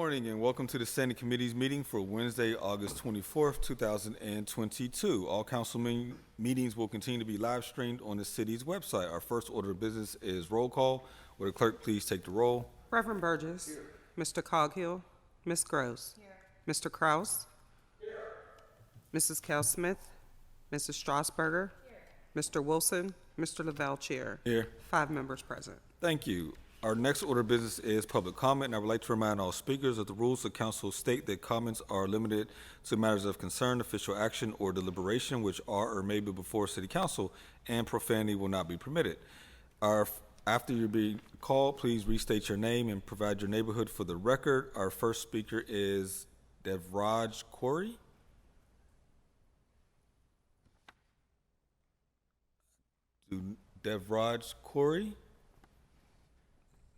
morning and welcome to the Standing Committee's meeting for Wednesday, August 24th, 2022. All council meetings will continue to be live streamed on the city's website. Our first order of business is roll call. Will the clerk please take the roll? Reverend Burgess. Here. Mr. Coghill. Ms. Gross. Here. Mr. Kraus. Here. Mrs. Cal Smith. Mrs. Strasburger. Here. Mr. Wilson. Mr. Lavelle, Chair. Here. 5 members present. Thank you. Our next order of business is public comment, and I would like to remind all speakers that the rules of council state that comments are limited to matters of concern, official action, or deliberation which are or may be before city council, and profanity will not be permitted. After you're being called, please restate your name and provide your neighborhood for the record. Our first speaker is Devraj Corey. Devraj Corey.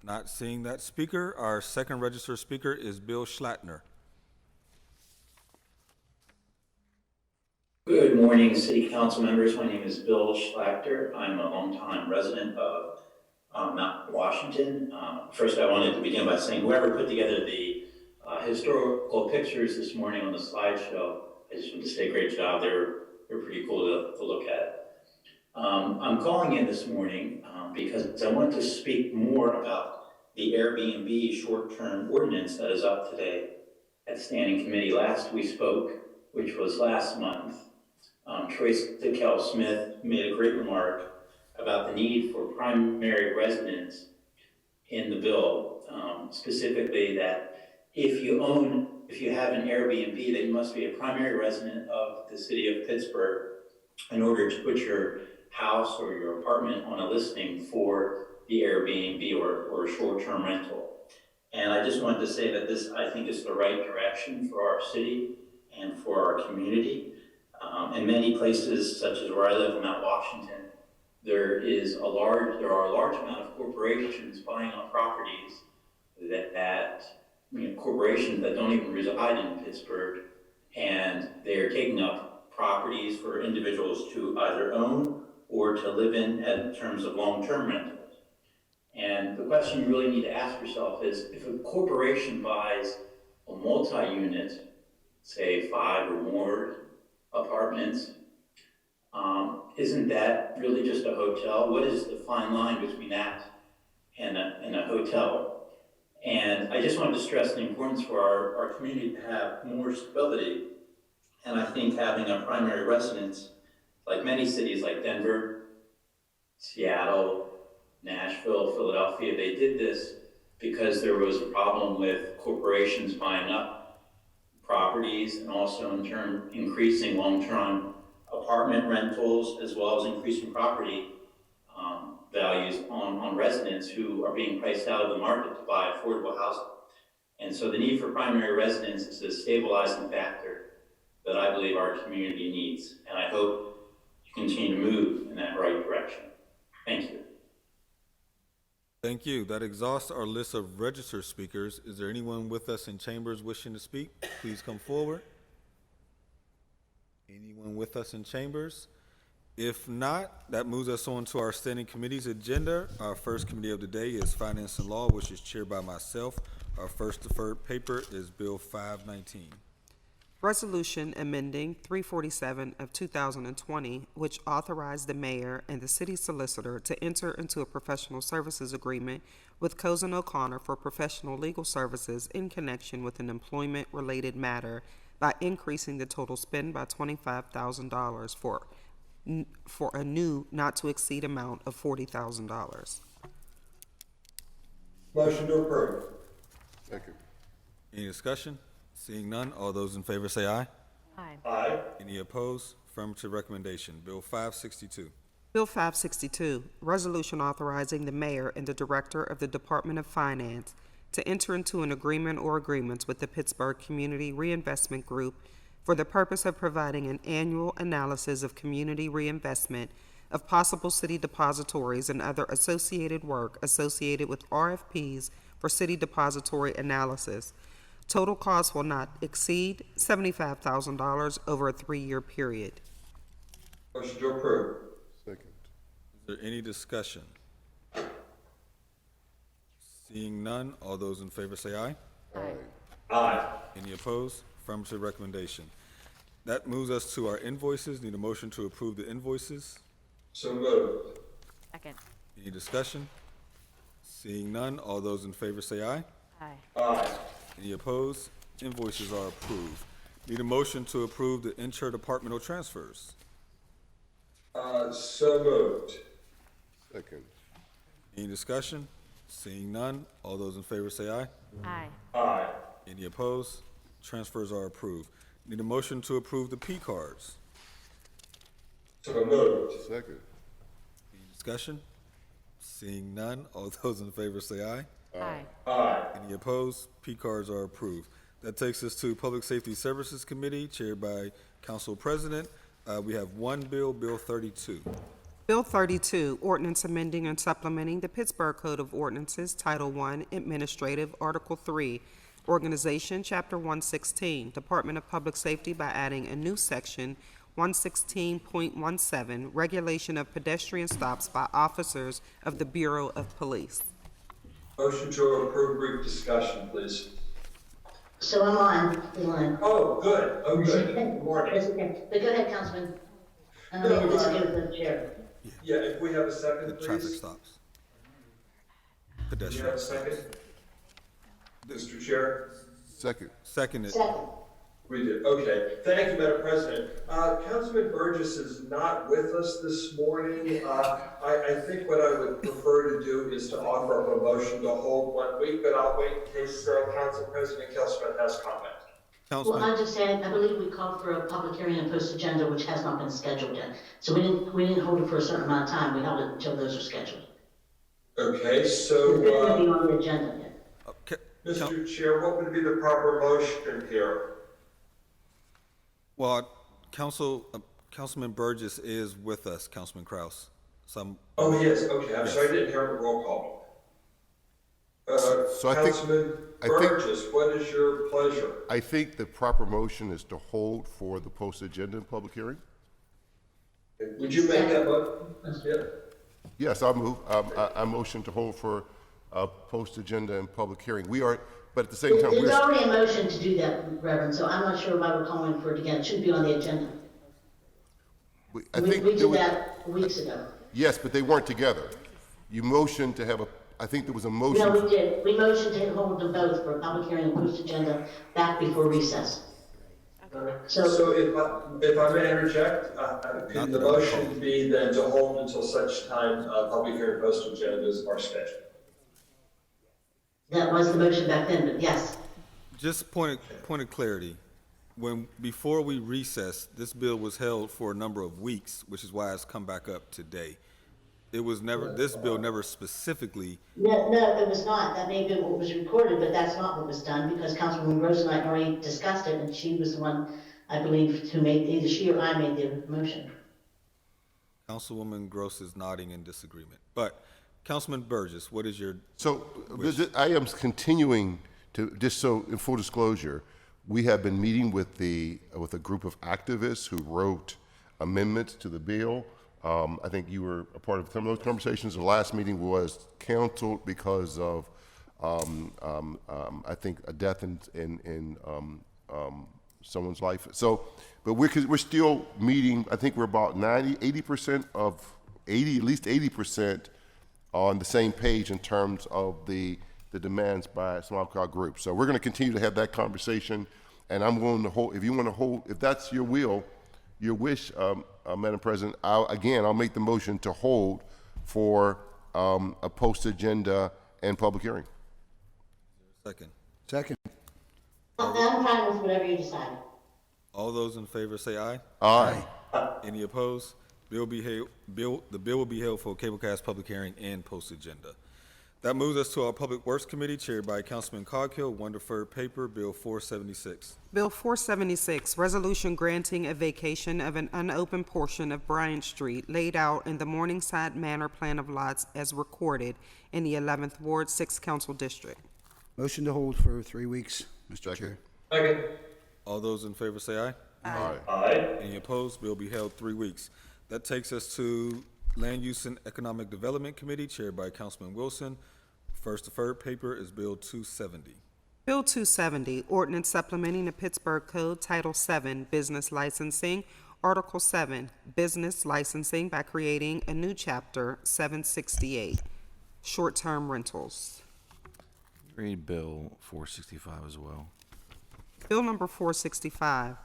Not seeing that speaker. Our second registered speaker is Bill Schlattner. Good morning, City Council members. My name is Bill Schlatter. I'm a longtime resident of Mount Washington. First, I wanted to begin by saying whoever put together the historical pictures this morning on the slideshow, I just want to say great job. They're pretty cool to look at. I'm calling in this morning because I want to speak more about the Airbnb short-term ordinance that is up today at Standing Committee. Last we spoke, which was last month, Tracy Cal Smith made a great remark about the need for primary residence in the bill, specifically that if you have an Airbnb, that you must be a primary resident of the city of Pittsburgh in order to put your house or your apartment on a listing for the Airbnb or short-term rental. And I just wanted to say that this, I think, is the right direction for our city and for our community. In many places, such as where I live in Mount Washington, there are a large amount of corporations buying up properties that corporations that don't even reside in Pittsburgh, and they are taking up properties for individuals to either own or to live in terms of long-term rentals. And the question you really need to ask yourself is, if a corporation buys a multi-unit, say 5 or more apartments, isn't that really just a hotel? What is the fine line between that and a hotel? And I just wanted to stress the importance for our community to have more stability. And I think having a primary residence, like many cities like Denver, Seattle, Nashville, Philadelphia, they did this because there was a problem with corporations buying up properties and also in turn increasing long-term apartment rentals, as well as increasing property values on residents who are being priced out of the market to buy affordable housing. And so the need for primary residence is a stabilizing factor that I believe our community needs. And I hope you continue to move in that right direction. Thank you. Thank you. That exhausts our list of registered speakers. Is there anyone with us in chambers wishing to speak? Please come forward. Anyone with us in chambers? If not, that moves us on to our standing committee's agenda. Our first committee of the day is Finance and Law, which is chaired by myself. Our first deferred paper is Bill 519. Resolution amending 347 of 2020, which authorized the mayor and the city solicitor to enter into a professional services agreement with Cozen O'Connor for professional legal services in connection with an employment-related matter by increasing the total spend by $25,000 for a new not-to-exceed amount of $40,000. Motion to approve. Second. Any discussion? Seeing none, all those in favor say aye. Aye. Aye. Any opposed? Affirmative recommendation. Bill 562. Bill 562, resolution authorizing the mayor and the director of the Department of Finance to enter into an agreement or agreements with the Pittsburgh Community Reinvestment Group for the purpose of providing an annual analysis of community reinvestment of possible city depositories and other associated work associated with RFPs for city depository analysis. Total cost will not exceed $75,000 over a 3-year period. Motion to approve. Second. Is there any discussion? Seeing none, all those in favor say aye. Aye. Aye. Any opposed? Affirmative recommendation. That moves us to our invoices. Need a motion to approve the invoices. So moved. Second. Any discussion? Seeing none, all those in favor say aye. Aye. Aye. Any opposed? Invoices are approved. Need a motion to approve the interdepartmental transfers. So moved. Second. Any discussion? Seeing none, all those in favor say aye. Aye. Aye. Any opposed? Transfers are approved. Need a motion to approve the P cards. So moved. Second. Any discussion? Seeing none, all those in favor say aye. Aye. Aye. Any opposed? P cards are approved. That takes us to Public Safety Services Committee, chaired by Council President. We have one bill, Bill 32. Bill 32, ordinance amending and supplementing the Pittsburgh Code of Ordinances, Title I, Administrative, Article 3, Organization, Chapter 116, Department of Public Safety by adding a new section, 116.17, Regulation of Pedestrian Stops by Officers of the Bureau of Police. Motion to approve, brief discussion, please. So I'm on the line. Oh, good. Oh, good. Good morning. That's okay. But go ahead, Councilman. No, This is good with the chair. Yeah, if we have a The second, traffic please. stops. Do you have Pedestrian a stops. second? Mr. Chair? Second. Seconded. Second. We did, okay. Thank you, Madam President. Councilman Burgess is not with us this morning. I think what I would prefer to do is to offer up a motion to hold 1 week, but I'll wait in case Council President Kelsman has comment. Well, Councilman, I just said, I believe we called for a public hearing and post agenda, which has not been scheduled yet. So we didn't hold it for a certain amount of time. We held it until those are scheduled. Okay, It's going to be so, on the agenda yet. Mr. Chair, what would be the proper motion here? well, Councilman Burgess is with us, Councilman Kraus. Oh, yes, okay, I'm sorry, I didn't hear the roll call. So I think- Councilman I think- Burgess, what is your pleasure? I think the proper motion is to hold for the post-agenda and public hearing. Would you make that motion? Yeah. Yes, I'll move. I motion to hold for post-agenda and public hearing. We are, but at the same time, There's already a motion to do that, Reverend, so I'm not sure why we're calling for it again. It should be on the agenda. I We think, did that weeks ago. yes, but they weren't together. You motioned to have I think there was a motion. No, we did. We motioned to hold them both for a public hearing and post agenda back before recess. So if I may interject, could the motion be then to hold until such time, public hearing post agendas are scheduled? That was the motion back then, but yes. Just point of clarity. Before we recessed, this bill was held for a number of weeks, which is why it's come back up today. This bill never specifically, No, it was not. That may have been what was recorded, but that's not what was done because Councilwoman Rose and I already discussed it and she was the one, I believe, who made, either she or I made the motion. Councilwoman Gross is nodding in disagreement. But Councilman Burgess, what is your, So I am continuing to, just so in full disclosure, we have been meeting with a group of activists who wrote amendments to the bill. I think you were a part of some of those conversations. The last meeting was canceled because of, I think, a death in someone's life. So, but we're still meeting. I think we're about 80% at least 80% on the same page in terms of the demands by a small crowd group. So we're going to continue to have that conversation, and I'm willing to hold. If you want to hold, if that's your will, your wish, Madam President, I'll make the motion to hold for a post-agenda and public hearing. second? Second. I'm fine with whatever you decide. All those in favor say aye. Aye. Any opposed? The bill will be held for cablecast public hearing and post-agenda. That moves us to our Public Works Committee, chaired by Councilman Coghill. One deferred paper, Bill 476. Bill 476, resolution granting a vacation of an unopened portion of Bryant Street laid out in the Morningside Manor Plan of Lots as recorded in the 11th Ward, 6th Council District. Motion to hold for 3 weeks, Mr. Chair. Second. All those in favor say aye. Aye. Aye. Any opposed? Bill be held 3 weeks. That takes us to Land Use and Economic Development Committee, chaired by Councilman Wilson. First deferred paper is Bill 270. Bill 270, ordinance supplementing the Pittsburgh Code Title 7, Business Licensing, Article 7, Business Licensing by creating a new chapter 768, short-term rentals. Read Bill 465 as well. Bill number 465,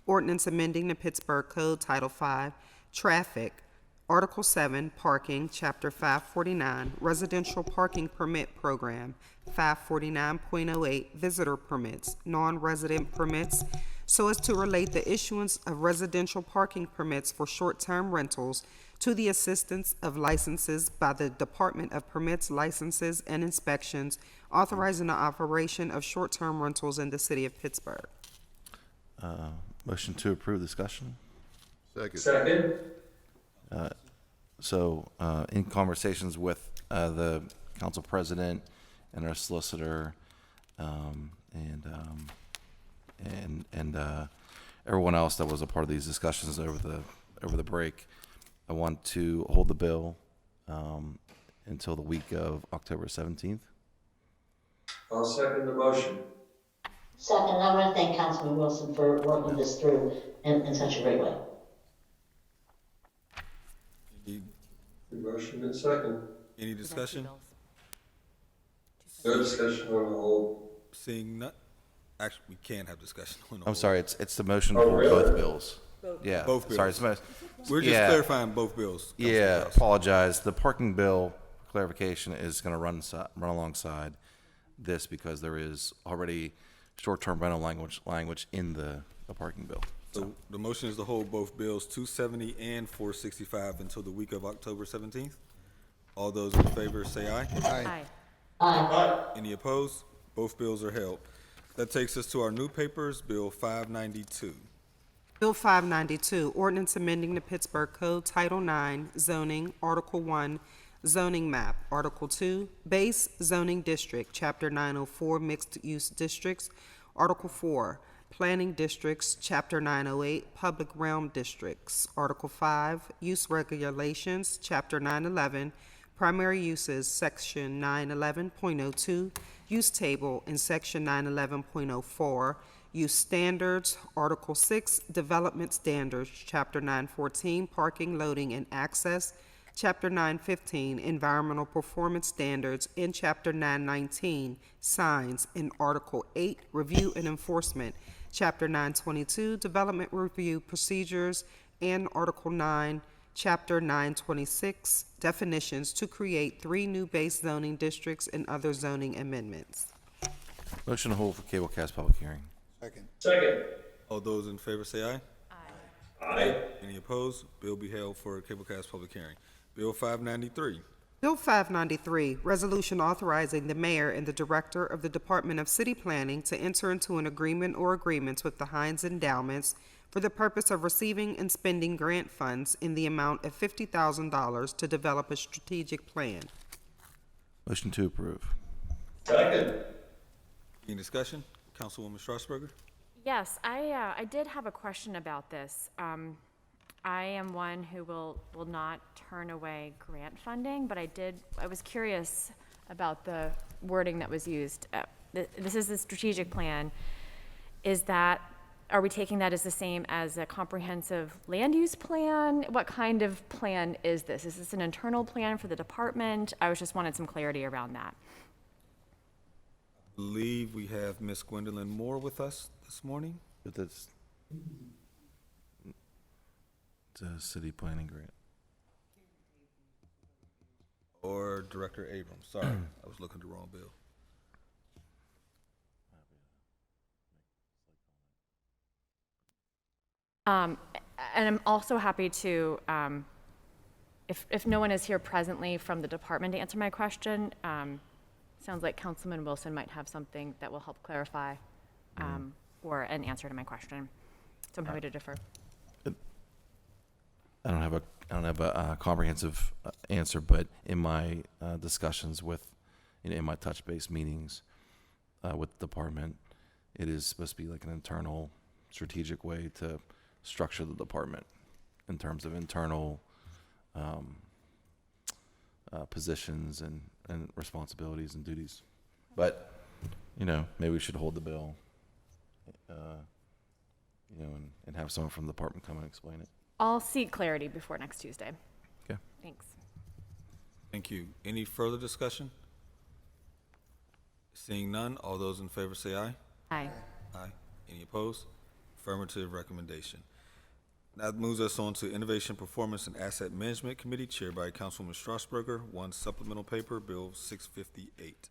ordinance amending the Pittsburgh Code Title 5, Traffic, Article 7, Parking, Chapter 549, Residential Parking Permit Program, 549.08, Visitor Permits, Non-Resident Permits, so as to relate the issuance of residential parking permits for short-term rentals to the assistance of licenses by the Department of Permits, Licenses, and Inspections, authorizing the operation of short-term rentals in the city of Pittsburgh. Motion to approve. Discussion. Second. So, in conversations with the council president and our solicitor, and everyone else that was a part of these discussions over the break, I want to hold the bill until the week of October 17th. I'll second the motion. Second, I want to thank Councilman Wilson for working this through in such a great way. The motion and second. Any discussion? No discussion on the whole. Seeing none, actually, we can have discussion on the I'm whole. sorry, it's the motion Oh, for really? both bills. Yeah, Both sorry. bills. We're just yeah. clarifying both bills. Councilman Yeah, Kraus. apologize. The parking bill clarification is going to run alongside this because there is already short-term rental language in the parking bill. So the motion is to hold both bills 270 and 465 until the week of October 17th. All those in favor say aye. Aye. Aye. Any opposed? Both bills are held. That takes us to our new papers, Bill 592. Bill 592, ordinance amending the Pittsburgh Code Title 9, Zoning, Article 1, Zoning Map, Article 2, Base Zoning District, Chapter 904, Mixed Use Districts, Article 4, Planning Districts, Chapter 908, Public Realm Districts, Article 5, Use Regulations, Chapter 911, Primary Uses, Section 911.02, Use Table in Section 911.04, Use Standards, Article 6, Development Standards, Chapter 914, Parking, Loading, and Access, Chapter 915, Environmental Performance Standards, in Chapter 919, Signs, in Article 8, Review and Enforcement, Chapter 922, Development Review Procedures, and Article 9, Chapter 926, Definitions, to create 3 new base zoning districts and other zoning amendments. Motion to hold for cablecast public hearing. Second. All those in favor say aye. Aye. Any opposed? Bill be held for a cablecast public hearing. Bill 593. Bill 593, resolution authorizing the mayor and the director of the Department of City Planning to enter into an agreement or agreements with the Hines Endowments for the purpose of receiving and spending grant funds in the amount of $50,000 to develop a strategic plan. Motion to approve. Second. Any discussion? Councilwoman Strasburger? Yes, I did have a question about this. I am one who will not turn away grant funding, but I was curious about the wording that was used. This is the strategic plan. Are we taking that as the same as a comprehensive land use plan? What kind of plan is this? Is this an internal plan for the department? I just wanted some clarity around that. I believe we have Miss Gwendolyn Moore with us this morning. But that's it's a city planning grant. Or Director Abrams. Sorry, I was looking at the wrong bill. And I'm also happy to, if no one is here presently from the department to answer my question, sounds like Councilman Wilson might have something that will help clarify or an answer to my question. So I'm happy to defer. I don't have a comprehensive answer, but in my discussions with, in my touch base meetings with the department, it is supposed to be like an internal strategic way to structure the department in terms of internal positions and responsibilities and duties. But maybe we should hold the bill, and have someone from the department come and explain it. I'll seek clarity before next Tuesday. Okay. Thanks. Thank you. Any further discussion? Seeing none, all those in favor say aye. Aye. Aye. Any opposed? Affirmative recommendation. That moves us on to Innovation, Performance, and Asset Management Committee, chaired by Councilwoman Strasburger. One supplemental paper, Bill 658.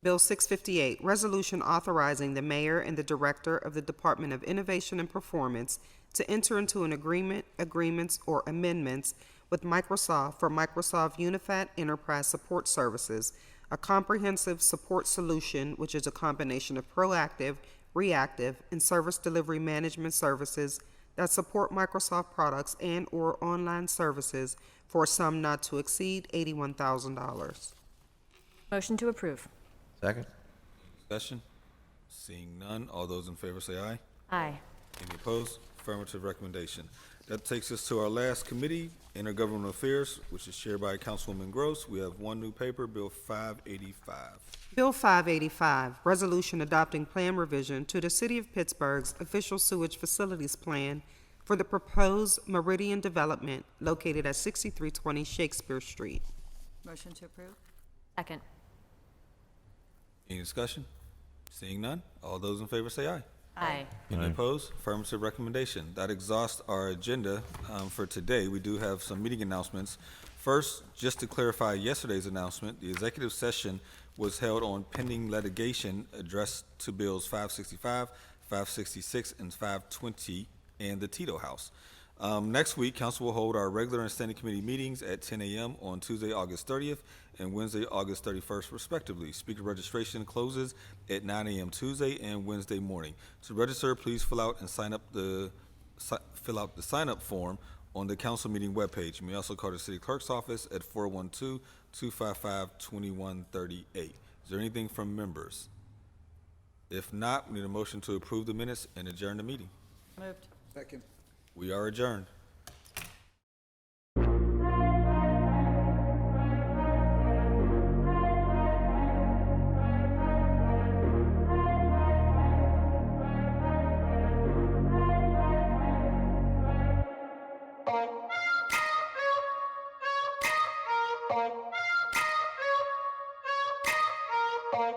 Bill 658, resolution authorizing the mayor and the director of the Department of Innovation and Performance to enter into an agreements, or amendments with Microsoft for Microsoft Unified Enterprise Support Services, a comprehensive support solution which is a combination of proactive, reactive, and service delivery management services that support Microsoft products and/or online services for a sum not to exceed $81,000. Motion to approve. Second? Discussion? Seeing none, all those in favor say aye. Aye. Any opposed? Affirmative recommendation. That takes us to our last committee, Intergovernmental Affairs, which is chaired by Councilwoman Gross. We have one new paper, Bill 585. Bill 585, resolution adopting plan revision to the City of Pittsburgh's official sewage facilities plan for the proposed Meridian development located at 6320 Shakespeare Street. Motion to approve? Second. Any discussion? Seeing none, all those in favor say aye. Aye. Any opposed? Affirmative recommendation. That exhausts our agenda for today. We do have some meeting announcements. First, just to clarify yesterday's announcement, the executive session was held on pending litigation addressed to Bills 565, 566, and 520, and the Tito House. Next week, council will hold our regular and standing committee meetings at 10 a.m. on Tuesday, August 30th, and Wednesday, August 31st, respectively. Speaker registration closes at 9 a.m. Tuesday and Wednesday morning. To register, please fill out the sign-up form on the council meeting webpage. You may also call the city clerk's office at 412-255-2138. Is there anything from members? If not, we need a motion to approve the minutes and adjourn the meeting. Moved. Second. We are adjourned. Bye.